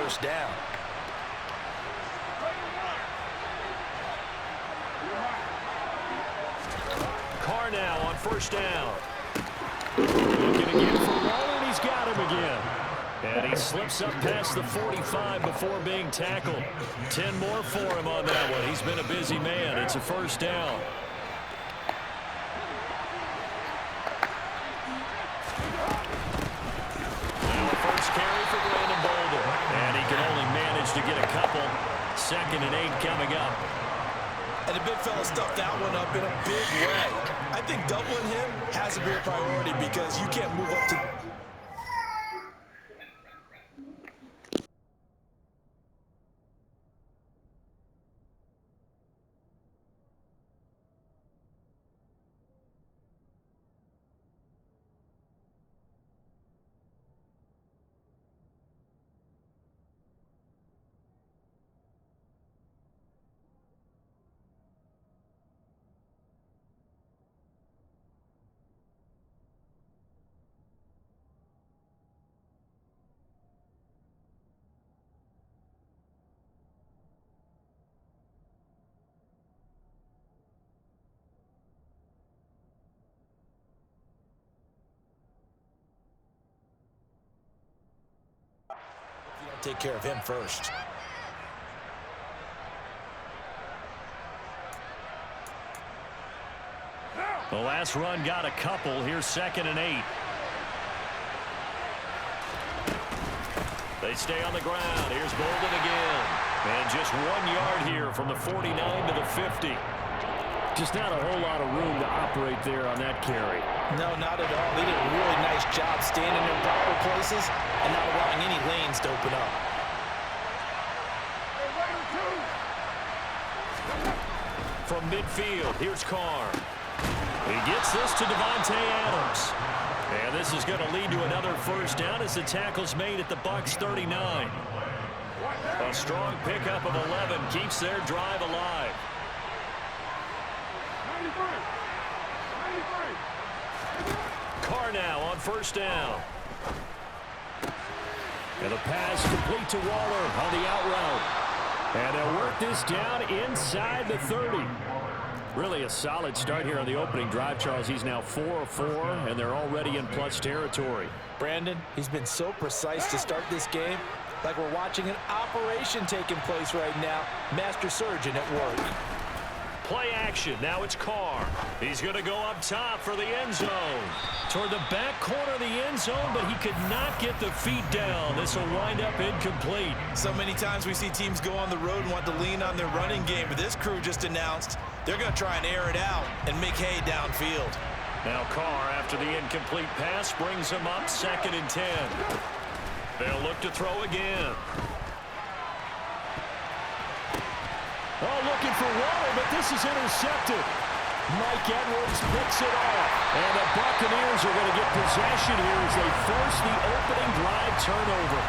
first down. Carr now on first down. Looking again for Waller, and he's got him again. And he slips up past the 45 before being tackled. 10 more for him on that one. He's been a busy man. It's a first down. Now a first carry for Brandon Bolden. And he can only manage to get a couple. 2nd and 8 coming up. And the big fella stuffed that one up in a big way. I think doubling him has to be a priority because you can't move up to... Take care of him first. The last run got a couple. Here's 2nd and 8. They stay on the ground. Here's Bolden again. And just 1 yard here from the 49 to the 50. Just not a whole lot of room to operate there on that carry. No, not at all. They did a really nice job standing in proper places and not allowing any lanes to open up. From midfield, here's Carr. He gets this to Devontae Adams. And this is going to lead to another first down as the tackle's made at the Bucs 39. A strong pickup of 11 keeps their drive alive. Carr now on first down. And the pass complete to Waller on the out route. And they'll work this down inside the 30. Really a solid start here on the opening drive, Charles. He's now 4 of 4, and they're already in plus territory. Brandon, he's been so precise to start this game, like we're watching an operation taking place right now. Master surgeon at work. Play action. Now it's Carr. He's going to go up top for the end zone. Toward the back corner of the end zone, but he could not get the feet down. This will wind up incomplete. So many times we see teams go on the road and want to lean on their running game, but this crew just announced they're going to try and air it out and make hay downfield. Now Carr, after the incomplete pass, brings him up 2nd and 10. They'll look to throw again. Oh, looking for Waller, but this is intercepted. Mike Edwards picks it off. And the Buccaneers are going to get possession here as they force the opening drive turnover.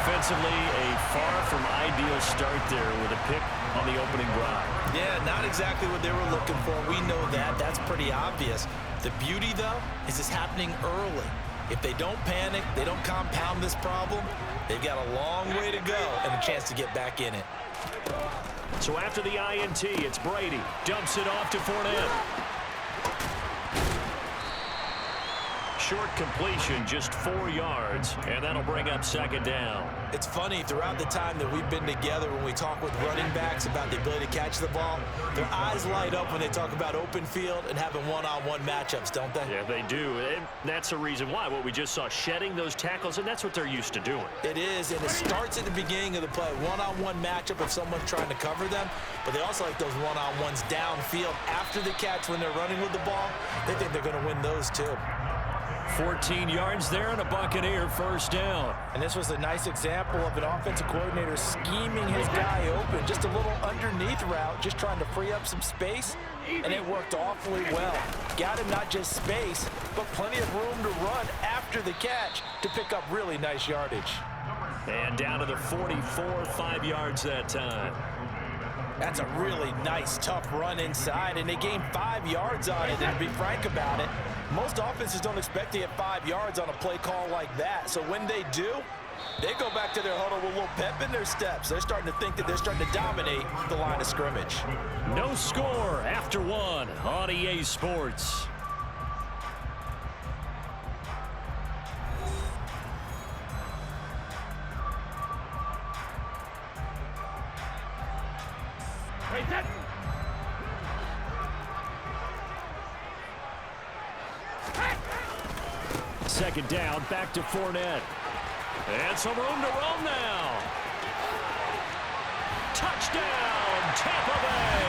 Offensively, a far from ideal start there with a pick on the opening drive. Yeah, not exactly what they were looking for. We know that. That's pretty obvious. The beauty, though, is it's happening early. If they don't panic, they don't compound this problem, they've got a long way to go and a chance to get back in it. So after the INT, it's Brady. Dumps it off to Fournette. Short completion, just 4 yards, and that'll bring up 2nd down. It's funny, throughout the time that we've been together, when we talk with running backs about the ability to catch the ball, their eyes light up when they talk about open field and having one-on-one matchups, don't they? Yeah, they do. And that's the reason why. What we just saw, shedding those tackles, and that's what they're used to doing. It is, and it starts at the beginning of the play. One-on-one matchup if someone's trying to cover them, but they also like those one-on-ones downfield after the catch when they're running with the ball. They think they're going to win those too. 14 yards there and a Buccaneer first down. And this was a nice example of an offensive coordinator scheming his guy open. Just a little underneath route, just trying to free up some space, and it worked awfully well. Got him not just space, but plenty of room to run after the catch to pick up really nice yardage. And down to the 44, 5 yards that time. That's a really nice, tough run inside, and they gained 5 yards on it. And to be frank about it, most offenses don't expect to get 5 yards on a play call like that. So when they do, They go back to their huddle with a little pep in their steps. They're starting to think that they're starting to dominate the line of scrimmage. No score after one on EA Sports. Second down, back to Fournette. And some room to roam now. Touchdown, Tampa Bay.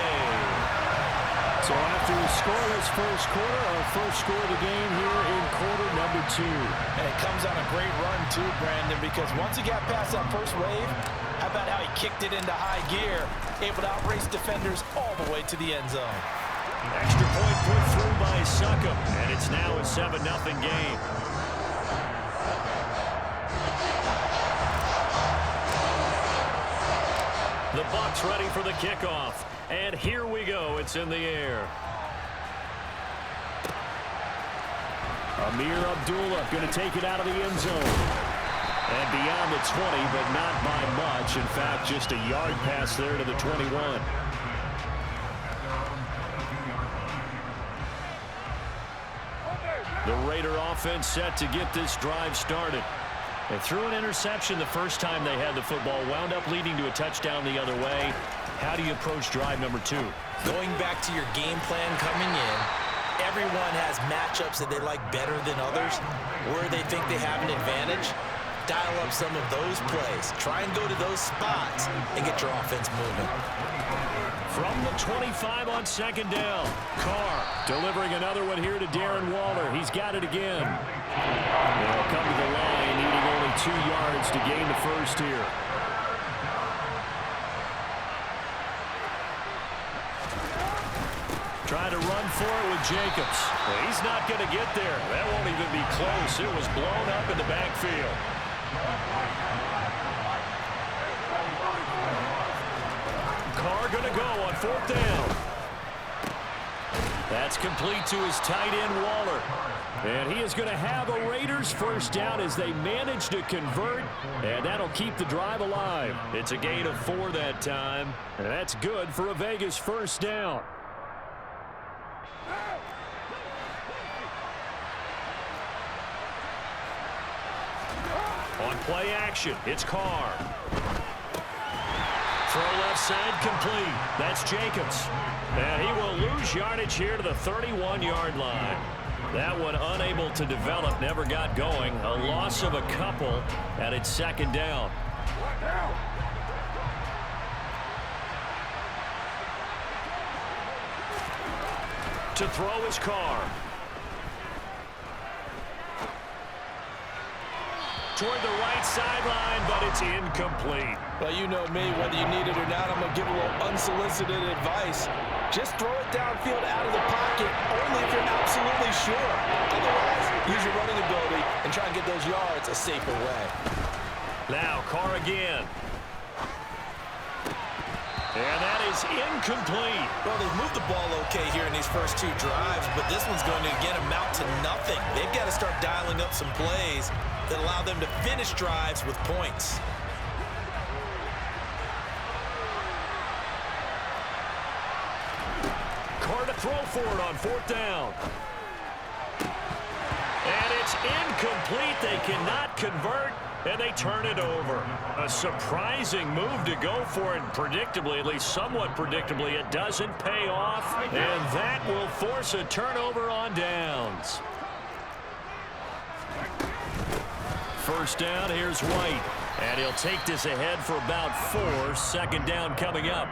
So after a scoreless first quarter, our first score of the game here in quarter number 2. And it comes on a great run too, Brandon, because once he got past that first wave, how about how he kicked it into high gear, able to outrace defenders all the way to the end zone. Extra point put through by Succop, and it's now a 7-0 game. The Bucs ready for the kickoff. And here we go. It's in the air. Amir Abdullah going to take it out of the end zone. And beyond the 20, but not by much. In fact, just a yard pass there to the 21. The Raider offense set to get this drive started. They threw an interception the first time they had the football, wound up leading to a touchdown the other way. How do you approach drive number 2? Going back to your game plan coming in, everyone has matchups that they like better than others, where they think they have an advantage. Dial up some of those plays. Try and go to those spots and get your offense moving. From the 25 on second down, Carr delivering another one here to Darren Waller. He's got it again. They'll come to the line, needing only 2 yards to gain the first here. Trying to run for it with Jacobs. Well, he's not going to get there. That won't even be close. It was blown up in the backfield. Carr going to go on 4th down. That's complete to his tight end, Waller. And he is going to have a Raiders first down as they manage to convert, and that'll keep the drive alive. It's a gain of 4 that time, and that's good for a Vegas first down. On play action, it's Carr. Throw left side complete. That's Jacobs. And he will lose yardage here to the 31-yard line. That one unable to develop, never got going. A loss of a couple, and it's second down. To throw is Carr. Toward the right sideline, but it's incomplete. Well, you know me, whether you need it or not, I'm going to give a little unsolicited advice. Just throw it downfield out of the pocket, only if you're absolutely sure. Otherwise, use your running ability and try and get those yards a safer way. Now, Carr again. And that is incomplete. Well, they've moved the ball okay here in these first 2 drives, but this one's going to, again, amount to nothing. They've got to start dialing up some plays that allow them to finish drives with points. Carr to throw for it on 4th down. And it's incomplete. They cannot convert, and they turn it over. A surprising move to go for it. Predictably, at least somewhat predictably, it doesn't pay off, and that will force a turnover on downs. First down, here's White. And he'll take this ahead for about 4. Second down coming up.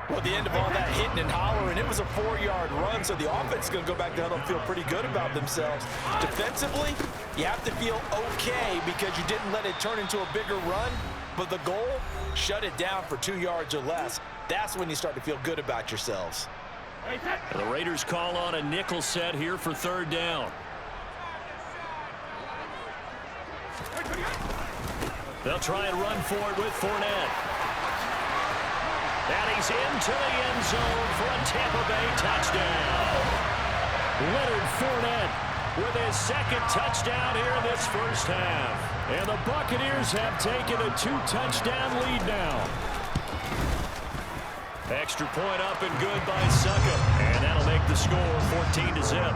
Well, at the end of all that hitting and hollering, it was a 4-yard run, so the offense is going to go back down and feel pretty good about themselves. Defensively, you have to feel okay because you didn't let it turn into a bigger run, but the goal, shut it down for 2 yards or less. That's when you start to feel good about yourselves. The Raiders call on a nickel set here for 3rd down. They'll try and run for it with Fournette. And he's into the end zone for a Tampa Bay touchdown. Leonard Fournette with his second touchdown here in this first half. And the Buccaneers have taken a 2-touchdown lead now. Extra point up and good by Suckup. And that'll make the score 14-0.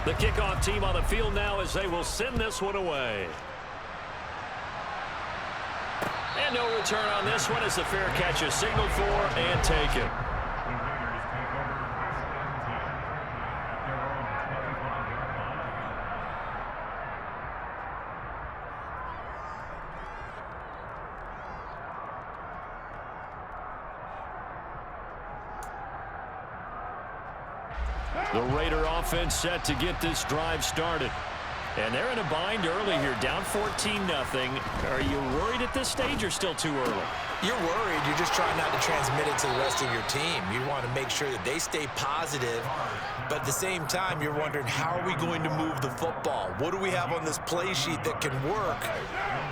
The kickoff team on the field now as they will send this one away. And no return on this one as the fair catch is signaled for and taken. The Raider offense set to get this drive started. And they're in a bind early here, down 14-0. Are you worried at this stage or still too early? You're worried. You're just trying not to transmit it to the rest of your team. You want to make sure that they stay positive, but at the same time, you're wondering, how are we going to move the football? What do we have on this play sheet that can work?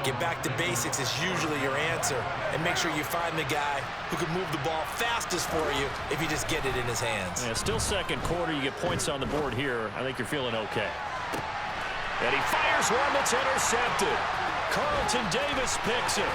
Get back to basics is usually your answer, and make sure you find the guy who can move the ball fastest for you if you just get it in his hands. Yeah, still second quarter. You get points on the board here. I think you're feeling okay. And he fires one that's intercepted. Carlton Davis picks it.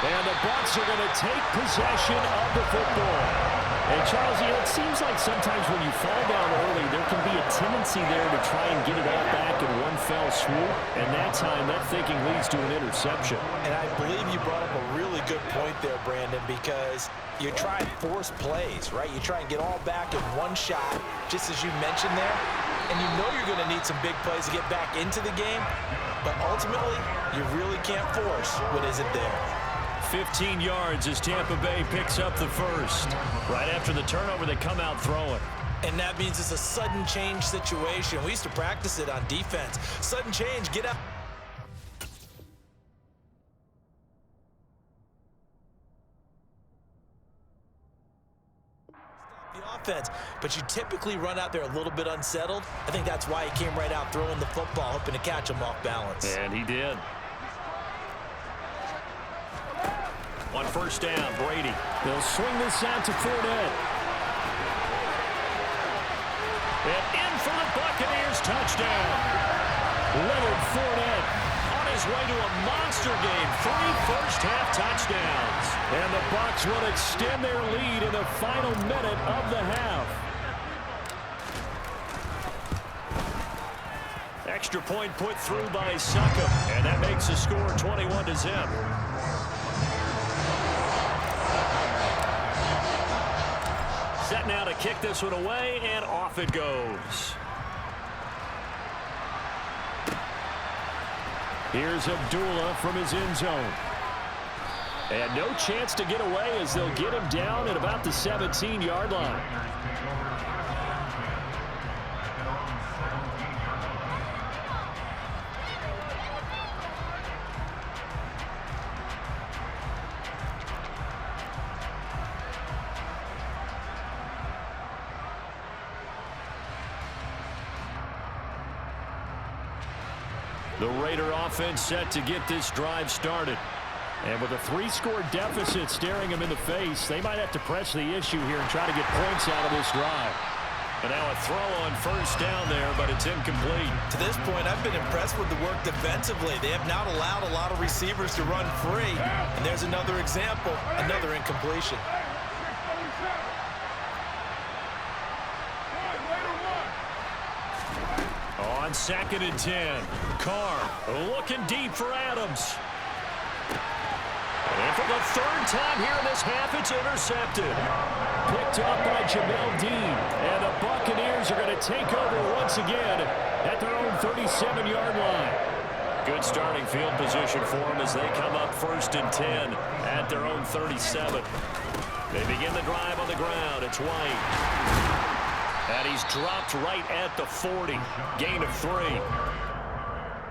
And the Bucs are going to take possession of the football. And, Charles, you know, it seems like sometimes when you fall down early, there can be a tendency there to try and get it all back in one fell swoop. And that time, that thinking leads to an interception. And I believe you brought up a really good point there, Brandon, because you try and force plays, right? You try and get all back in one shot, just as you mentioned there. And you know you're going to need some big plays to get back into the game. But ultimately, you really can't force what isn't there. 15 yards as Tampa Bay picks up the first. Right after the turnover, they come out throwing. And that means it's a sudden change situation. We used to practice it on defense. Sudden change, get out. Offense, but you typically run out there a little bit unsettled. I think that's why he came right out throwing the football, hoping to catch him off balance. And he did. On first down, Brady. They'll swing this out to Fournette. And in for the Buccaneers, touchdown. Leonard Fournette on his way to a monster game. 3 first-half touchdowns. And the Bucs will extend their lead in the final minute of the half. Extra point put through by Suckup, and that makes the score 21-0. Set now to kick this one away, and off it goes. Here's Abdullah from his end zone. And no chance to get away as they'll get him down at about the 17-yard line. The Raider offense set to get this drive started. And with a 3-score deficit staring them in the face, they might have to press the issue here and try to get points out of this drive. And now a throw on first down there, but it's incomplete. To this point, I've been impressed with the work defensively. They have not allowed a lot of receivers to run free. And there's another example, another incompletion. On 2nd and 10, Carr looking deep for Adams. And for the 3rd time here in this half, it's intercepted. Picked up by Jamel Dean. And the Buccaneers are going to take over once again at their own 37-yard line. Good starting field position for them as they come up 1st and 10 at their own 37. They begin the drive on the ground. It's White. And he's dropped right at the 40. Gain of 3.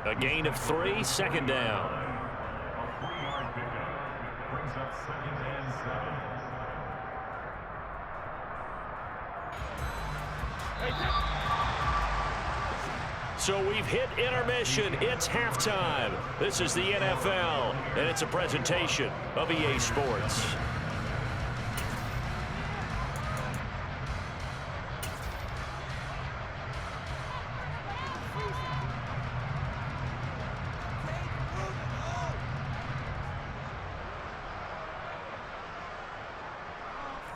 A gain of 3, 2nd down. So we've hit intermission. It's halftime. This is the NFL, and it's a presentation of EA Sports.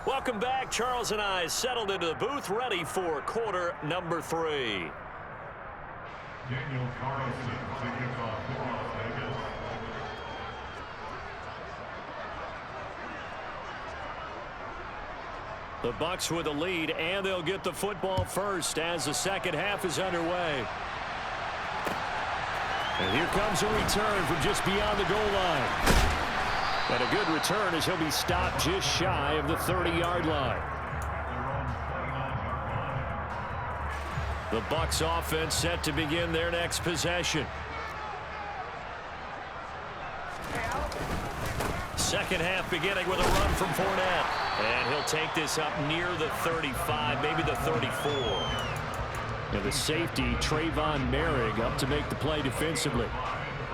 Welcome back. Charles and I settled into the booth, ready for quarter number 3. Daniel Carlson to kick off for Las Vegas. The Bucs with the lead, and they'll get the football first as the second half is underway. And here comes a return from just beyond the goal line. And a good return as he'll be stopped just shy of the 30-yard line. The Bucs offense set to begin their next possession. Second half beginning with a run from Fournette. And he'll take this up near the 35, maybe the 34. And the safety, Trayvon Merrick, up to make the play defensively.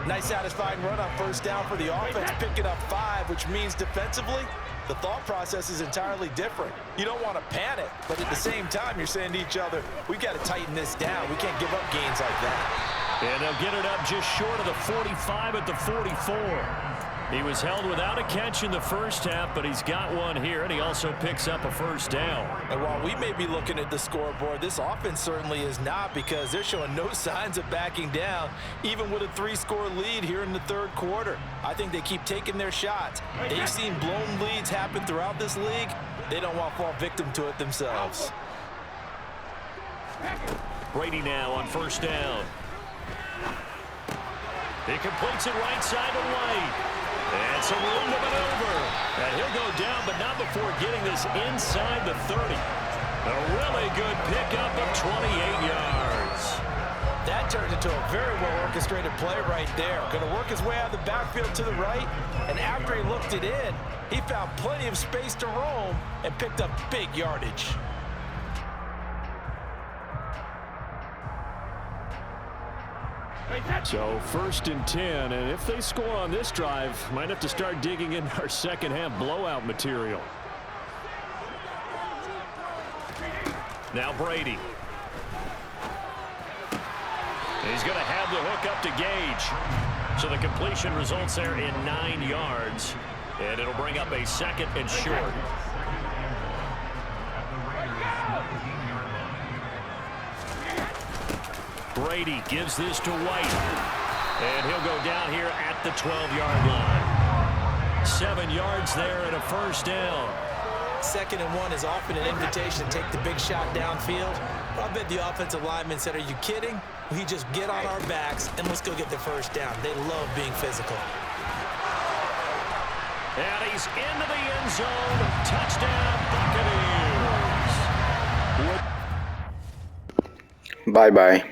Nice satisfying run on first down for the offense, picking up 5, which means defensively, the thought process is entirely different. You don't want to panic, but at the same time, you're saying to each other, we've got to tighten this down. We can't give up gains like that. And they'll get it up just short of the 45 at the 44. He was held without a catch in the first half, but he's got one here, and he also picks up a first down. And while we may be looking at the scoreboard, this offense certainly is not, because they're showing no signs of backing down, even with a 3-score lead here in the third quarter. I think they keep taking their shots. They've seen blown leads happen throughout this league. They don't want to fall victim to it themselves. Brady now on first down. He completes it right side to White. And some room to maneuver. And he'll go down, but not before getting this inside the 30. A really good pickup of 28 yards. That turned into a very well-orchestrated play right there. Going to work his way out of the backfield to the right. And after he looked it in, he found plenty of space to roam and picked up big yardage. So 1st and 10, and if they score on this drive, might have to start digging in our second half blowout material. Now Brady. He's going to have the hook up to Gage. So the completion results there in 9 yards. And it'll bring up a 2nd and short. Brady gives this to White. And he'll go down here at the 12-yard line. 7 yards there and a first down. 2nd and 1 is often an invitation to take the big shot downfield. I bet the offensive lineman said, are you kidding? We just get on our backs and let's go get the first down. They love being physical. And he's into the end zone. Touchdown, Buccaneers. Bye-bye.